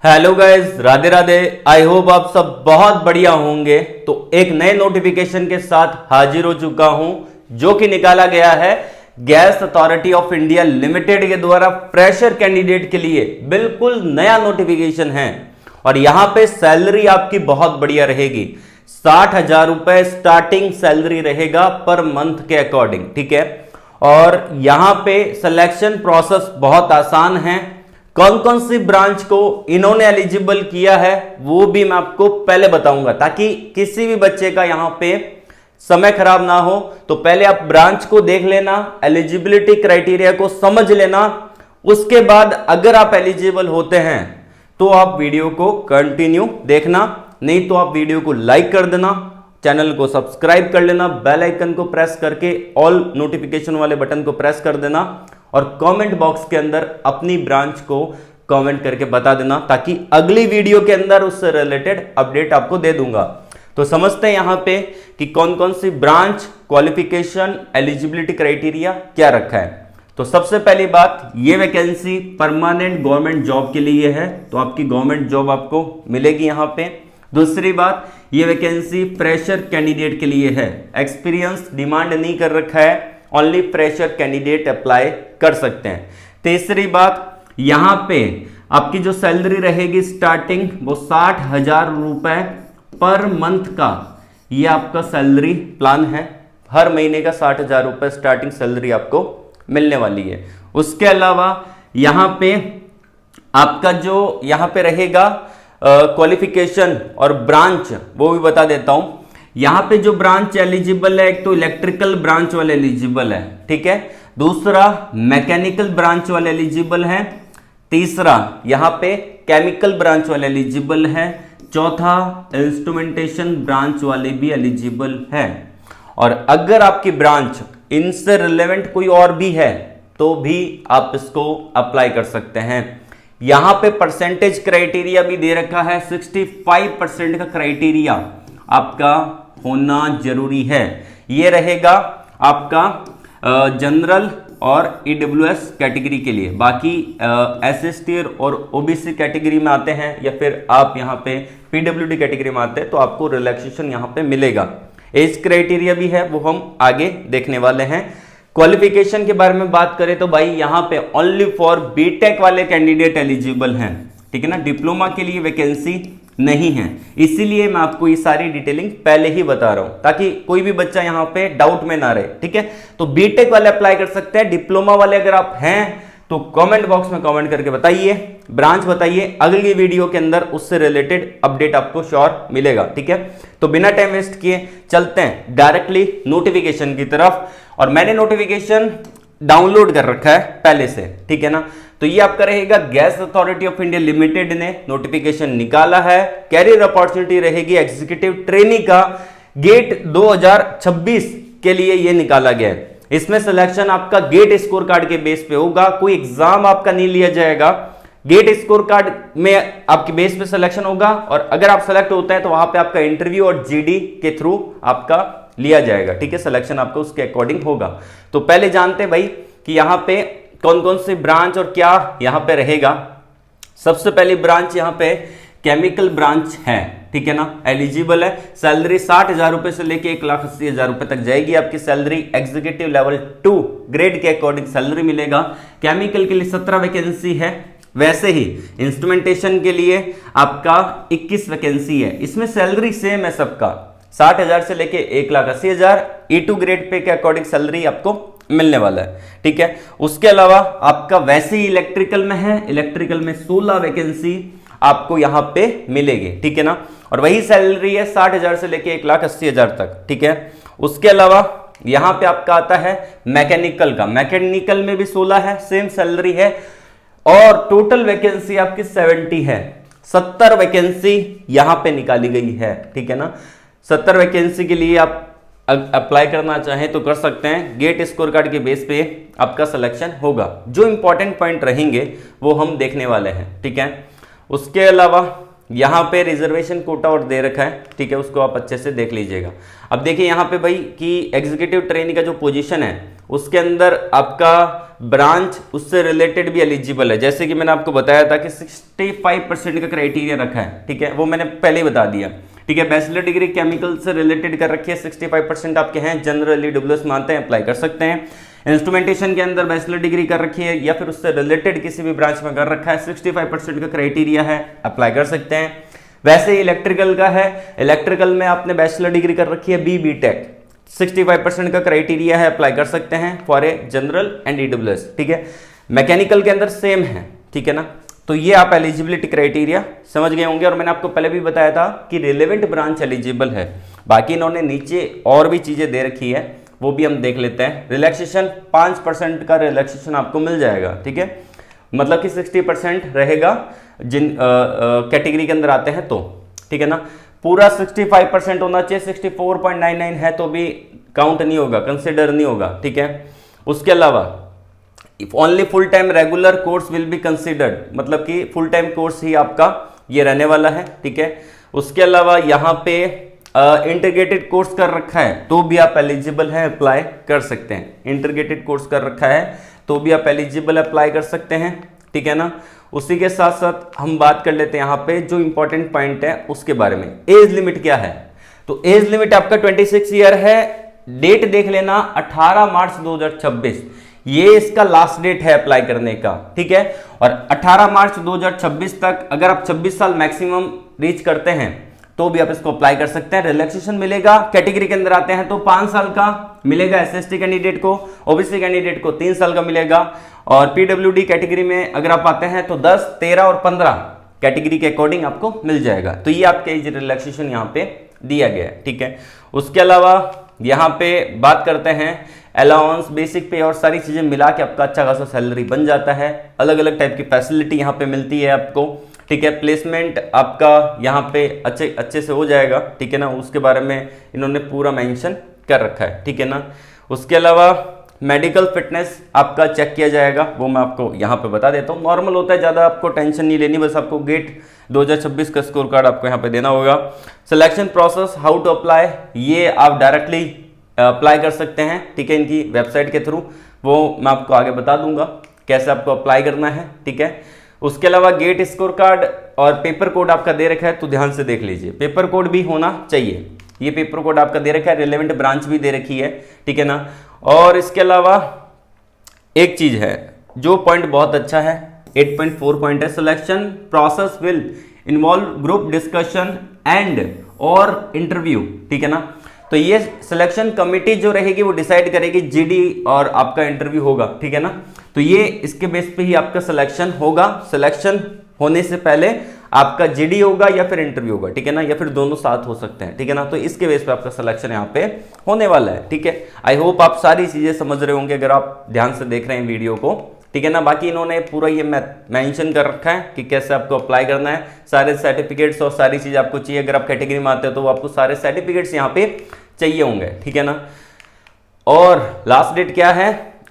Hello guys, Radhe Radhe. I hope आप सब बहुत बढ़िया होंगे। तो एक नए नोटिफिकेशन के साथ हाजिर हो चुका हूं जो कि निकाला गया है gas authority of India limited के द्वारा फ्रेशर कैंडिडेट के लिए। बिल्कुल नया नोटिफिकेशन है और यहां पे सैलरी आपकी बहुत बढ़िया रहेगी। 60,000 रुपए स्टार्टिंग सैलरी रहेगा पर मंथ के अकॉर्डिंग, ठीक है। और यहां पे सिलेक्शन प्रोसेस बहुत आसान है। कौन कौन सी ब्रांच को इन्होंने एलिजिबल किया है वो भी मैं आपको पहले बताऊंगा, ताकि किसी भी बच्चे का यहां पे समय खराब ना हो। तो पहले आप ब्रांच को देख लेना, एलिजिबिलिटी क्राइटेरिया को समझ लेना। उसके बाद अगर आप एलिजिबल होते हैं तो आप वीडियो को कंटिन्यू देखना, नहीं तो आप वीडियो को लाइक कर देना, चैनल को सब्सक्राइब कर लेना, बेल आइकन को प्रेस करके ऑल नोटिफिकेशन वाले बटन को प्रेस कर देना और कमेंट बॉक्स के अंदर अपनी ब्रांच को कमेंट करके बता देना, ताकि अगली वीडियो के अंदर उससे रिलेटेड अपडेट आपको दे दूंगा। तो समझते हैं यहां पे कि कौन कौन सी ब्रांच, क्वालिफिकेशन, एलिजिबिलिटी क्राइटेरिया क्या रखा है। तो सबसे पहली बात, ये वैकेंसी परमानेंट गवर्नमेंट जॉब के लिए है, तो आपकी गवर्नमेंट जॉब आपको मिलेगी यहां पे। दूसरी बात, ये वैकेंसी फ्रेशर कैंडिडेट के लिए है, एक्सपीरियंस डिमांड नहीं कर रखा है, ओनली फ्रेशर कैंडिडेट अप्लाई कर सकते हैं। तीसरी बात, यहां पे आपकी जो सैलरी रहेगी स्टार्टिंग वो 60,000 रुपए पर मंथ का, ये आपका सैलरी प्लान है। हर महीने का 60,000 रुपए स्टार्टिंग सैलरी आपको मिलने वाली है। उसके अलावा यहां पे आपका जो यहां पे रहेगा क्वालिफिकेशन और ब्रांच वो भी बता देता हूं। यहां पे जो ब्रांच एलिजिबल है, एक तो इलेक्ट्रिकल ब्रांच वाले एलिजिबल है, ठीक है। दूसरा मैकेनिकल ब्रांच वाले एलिजिबल है। तीसरा यहां पे केमिकल ब्रांच वाले एलिजिबल है। चौथा इंस्ट्रूमेंटेशन ब्रांच वाले भी एलिजिबल है। और अगर आपकी ब्रांच इनसे रिलेवेंट कोई और भी है तो भी आप इसको अप्लाई कर सकते हैं। यहां पे परसेंटेज क्राइटेरिया भी दे रखा है, 65% का क्राइटेरिया आपका होना जरूरी है। ये रहेगा आपका जनरल और ईडब्ल्यूएस कैटेगरी के लिए। बाकी एसएसटी और ओबीसी कैटेगरी में आते हैं या फिर आप यहां पे पीडब्ल्यूडी कैटेगरी में आते हैं तो आपको रिलैक्सेशन यहां पे मिलेगा। एज क्राइटेरिया भी है, वो हम आगे देखने वाले हैं। क्वालिफिकेशन के बारे में बात करें तो भाई यहां पे ओनली फॉर बीटेक वाले कैंडिडेट एलिजिबल हैं, ठीक है ना। डिप्लोमा के लिए वैकेंसी नहीं है, इसीलिए मैं आपको ये सारी डिटेलिंग पहले ही बता रहा हूं ताकि कोई भी बच्चा यहां पे डाउट में ना रहे, ठीक है। तो बीटेक वाले अप्लाई कर सकते हैं। डिप्लोमा वाले अगर आप हैं तो कमेंट बॉक्स में कमेंट करके बताइए, ब्रांच बताइए, अगली वीडियो के अंदर उससे रिलेटेड अपडेट आपको श्योर मिलेगा, ठीक है। तो बिना टाइम वेस्ट किए चलते हैं डायरेक्टली नोटिफिकेशन की तरफ। और मैंने नोटिफिकेशन डाउनलोड कर रखा है पहले से, ठीक है ना। तो ये आपका रहेगा, gas authority of India limited ने नोटिफिकेशन निकाला है। कैरियर अपॉर्चुनिटी रहेगी एग्जीक्यूटिव ट्रेनी का, गेट 2026 के लिए ये निकाला गया है। इसमें सिलेक्शन आपका गेट स्कोर कार्ड के बेस पे होगा, कोई एग्जाम आपका नहीं लिया जाएगा। गेट स्कोर कार्ड में आपके बेस पे सिलेक्शन होगा और अगर आप सेलेक्ट होते हैं तो वहां पे आपका इंटरव्यू और जीडी के थ्रू आपका लिया जाएगा, ठीक है। सिलेक्शन आपका उसके अकॉर्डिंग होगा। तो पहले जानते हैं भाई कि यहां पे कौन कौन सी ब्रांच और क्या यहां पे रहेगा। सबसे पहली ब्रांच यहां पे केमिकल ब्रांच है, ठीक है ना। एलिजिबल है, सैलरी 60,000 रुपए से लेके 1,80,000 रुपए तक जाएगी आपकी सैलरी। एग्जीक्यूटिव लेवल 2 ग्रेड के अकॉर्डिंग सैलरी मिलेगा। केमिकल के लिए 17 वैकेंसी है। वैसे ही इंस्ट्रूमेंटेशन के लिए आपका 21 वैकेंसी है। इसमें सैलरी सेम है सबका, 60,000 से लेके 1,80,000। E2 ग्रेड पे के अकॉर्डिंग सैलरी आपको मिलने वाला है, ठीक है। उसके अलावा आपका वैसे ही इलेक्ट्रिकल में है, इलेक्ट्रिकल में 16 वैकेंसी आपको यहां पे मिलेगी, ठीक है ना। और वही सैलरी है 60,000 से लेके 1,80,000 तक, ठीक है। उसके अलावा यहां पे आपका आता है मैकेनिकल का, मैकेनिकल में भी 16 है, सेम सैलरी है। और टोटल वैकेंसी आपकी 70 है, 70 वैकेंसी यहां पे निकाली गई है, ठीक है ना। 70 वैकेंसी के लिए आप अप्लाई करना चाहें तो कर सकते हैं। गेट स्कोर कार्ड के बेस पे आपका सिलेक्शन होगा। जो इंपॉर्टेंट पॉइंट रहेंगे वो हम देखने वाले हैं, ठीक है। उसके अलावा यहां पे रिजर्वेशन कोटा और दे रखा है, ठीक है, उसको आप अच्छे से देख लीजिएगा। अब देखिए यहां पे भाई कि एग्जीक्यूटिव ट्रेनी का जो पोजीशन है उसके अंदर आपका ब्रांच उससे रिलेटेड भी एलिजिबल है। जैसे कि मैंने आपको बताया था कि 65% का क्राइटेरिया रखा है, ठीक है, वो मैंने पहले ही बता दिया, ठीक है। बैचलर डिग्री केमिकल से रिलेटेड कर रखी है, 65% आपके हैं, जनरल EWS मानते हैं, अप्लाई कर सकते हैं। इंस्ट्रूमेंटेशन के अंदर बैचलर डिग्री कर रखी है या फिर उससे रिलेटेड किसी भी ब्रांच में कर रखा है, 65% का क्राइटेरिया है, अप्लाई कर सकते हैं। वैसे ही इलेक्ट्रिकल का है, इलेक्ट्रिकल में आपने बैचलर डिग्री कर रखी है BTech, 65% का क्राइटेरिया है, अप्लाई कर सकते हैं for a general and EWS, ठीक है। मैकेनिकल के अंदर सेम है, ठीक है ना। तो ये आप एलिजिबिलिटी क्राइटेरिया समझ गए होंगे, और मैंने आपको पहले भी बताया था कि रिलेवेंट ब्रांच एलिजिबल है। बाकी इन्होंने नीचे और भी चीजें दे रखी है, वो भी हम देख लेते हैं। रिलैक्सेशन 5% का रिलैक्सेशन आपको मिल जाएगा, ठीक है, मतलब कि 60% रहेगा जिन कैटेगरी के अंदर आते हैं तो, ठीक है ना। पूरा 65% होना चाहिए, 64.99 है तो भी काउंट नहीं होगा, कंसिडर नहीं होगा, ठीक है। उसके अलावा only full time regular course will be considered, मतलब कि फुल टाइम कोर्स ही आपका ये रहने वाला है, ठीक है। उसके अलावा यहाँ पे इंटीग्रेटेड कोर्स कर रखा है तो भी आप एलिजिबल हैं, अप्लाई कर सकते हैं। इंटीग्रेटेड कोर्स कर रखा है तो भी आप एलिजिबल अप्लाई कर सकते हैं, ठीक है ना। उसी के साथ साथ हम बात कर लेते हैं यहाँ पे जो इंपॉर्टेंट पॉइंट है उसके बारे में। एज लिमिट क्या है, तो एज लिमिट आपका 26 ईयर है। डेट देख लेना 18 मार्च 2026, ये इसका लास्ट डेट है अप्लाई करने का, ठीक है। और 18 मार्च 2026 तक अगर आप 26 साल मैक्सिमम रीच करते हैं तो भी आप इसको अप्लाई कर सकते हैं। रिलैक्सेशन मिलेगा, कैटेगरी के अंदर आते हैं तो 5 साल का मिलेगा SST कैंडिडेट को, OBC कैंडिडेट को 3 साल का मिलेगा, और PWD कैटेगरी में अगर आप आते हैं तो 10, 13 और 15 कैटेगरी के अकॉर्डिंग आपको मिल जाएगा। तो ये आपके एज रिलैक्सेशन यहाँ पे दिया गया है, ठीक है। उसके अलावा यहाँ पे बात करते हैं अलाउंस, बेसिक पे और सारी चीजें मिला के आपका अच्छा खासा सैलरी बन जाता है। अलग अलग टाइप की फैसिलिटी यहाँ पे मिलती है आपको, ठीक है। प्लेसमेंट आपका यहाँ पे अच्छे से हो जाएगा, ठीक है ना। उसके बारे में इन्होंने पूरा मेंशन कर रखा है, ठीक है ना। उसके अलावा मेडिकल फिटनेस आपका चेक किया जाएगा, वो मैं आपको यहाँ पे बता देता हूँ। नॉर्मल होता है, ज़्यादा आपको टेंशन नहीं लेनी, बस आपको गेट 2026 का स्कोर कार्ड आपको यहाँ पे देना होगा। Selection process, how to apply, ये आप डायरेक्टली अप्लाई कर सकते हैं, ठीक है, इनकी वेबसाइट के थ्रू, वो मैं आपको आगे बता दूंगा कैसे आपको अप्लाई करना है, ठीक है। उसके अलावा गेट स्कोर कार्ड और पेपर कोड आपका दे रखा है, तो ध्यान से देख लीजिए, पेपर कोड भी होना चाहिए। ये पेपर कोड आपका दे रखा है, रिलेवेंट ब्रांच भी दे रखी है, ठीक है ना। और इसके अलावा एक चीज है जो पॉइंट बहुत अच्छा है, 8.4 पॉइंट है, selection process will involve group discussion and और इंटरव्यू, ठीक है ना। तो ये सिलेक्शन कमेटी जो रहेगी वो डिसाइड करेगी, GD और आपका इंटरव्यू होगा, ठीक है ना। तो ये इसके बेस पे ही आपका सिलेक्शन होगा। सिलेक्शन होने से पहले आपका GD होगा या फिर इंटरव्यू होगा, ठीक है ना, या फिर दोनों साथ हो सकते हैं, ठीक है ना। तो इसके बेस पे आपका सिलेक्शन यहाँ पे होने वाला है, ठीक है। आई होप आप सारी चीजें समझ रहे होंगे अगर आप ध्यान से देख रहे हैं वीडियो को, ठीक है ना। बाकी इन्होंने पूरा ये मेंशन कर रखा है कि कैसे आपको अप्लाई करना है, सारे सर्टिफिकेट्स और सारी चीज आपको चाहिए। अगर आप कैटेगरी में आते हो तो आपको सारे सर्टिफिकेट्स यहाँ पे चाहिए होंगे, ठीक है ना। और लास्ट डेट क्या है,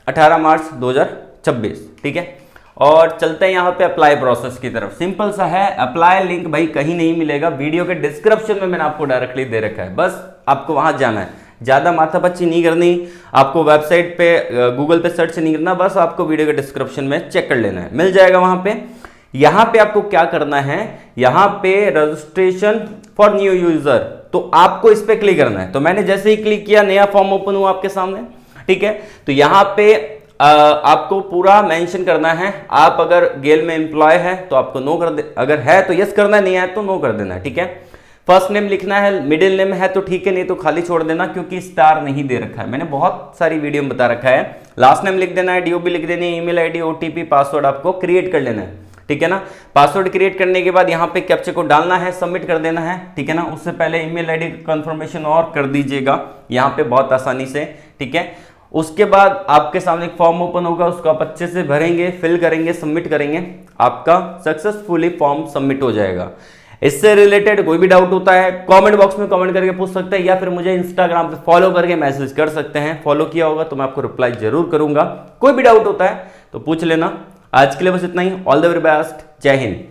18 मार्च 2026, ठीक है। और चलते हैं यहाँ पे अप्लाई प्रोसेस की तरफ। सिंपल सा है, अप्लाई लिंक भाई कहीं नहीं मिलेगा, वीडियो के डिस्क्रिप्शन में मैंने आपको डायरेक्टली दे रखा है, बस आपको वहां जाना है। ज्यादा माथापच्ची नहीं करनी, आपको वेबसाइट पे गूगल पे सर्च नहीं करना, बस आपको वीडियो के डिस्क्रिप्शन में चेक कर लेना है, मिल जाएगा वहां पे। यहाँ पे आपको क्या करना है, यहाँ पे रजिस्ट्रेशन फॉर न्यू यूजर, तो आपको इस पे क्लिक करना है। तो मैंने जैसे ही क्लिक किया नया फॉर्म ओपन हुआ आपके सामने, ठीक है। तो यहाँ पे आपको पूरा मेंशन करना है। आप अगर गेल में एम्प्लॉय है तो आपको नो कर दे, अगर है तो यस करना है, नहीं है तो नो कर देना है, ठीक है। फर्स्ट नेम लिखना है, मिडिल नेम है तो ठीक है, नहीं तो खाली छोड़ देना, क्योंकि स्टार नहीं दे रखा है, मैंने बहुत सारी वीडियो में बता रखा है। लास्ट नेम लिख देना है, DOB लिख देनी है, ईमेल ID, OTP, पासवर्ड आपको क्रिएट कर लेना है, ठीक है ना। पासवर्ड क्रिएट करने के बाद यहाँ पे कैप्चा को डालना है, सबमिट कर देना है, ठीक है ना। उससे पहले ईमेल ID कंफर्मेशन और कर दीजिएगा यहाँ पे बहुत आसानी से, ठीक है। उसके बाद आपके सामने एक फॉर्म ओपन होगा, उसको आप अच्छे से भरेंगे, फिल करेंगे, सबमिट करेंगे, आपका सक्सेसफुली फॉर्म सबमिट हो जाएगा। इससे रिलेटेड कोई भी डाउट होता है कमेंट बॉक्स में कमेंट करके पूछ सकते हैं, या फिर मुझे इंस्टाग्राम पे फॉलो करके मैसेज कर सकते हैं। फॉलो किया होगा तो मैं आपको रिप्लाई जरूर करूंगा। कोई भी डाउट होता है तो पूछ लेना। आज के लिए बस इतना ही। ऑल द वेरी बेस्ट, जय हिंद।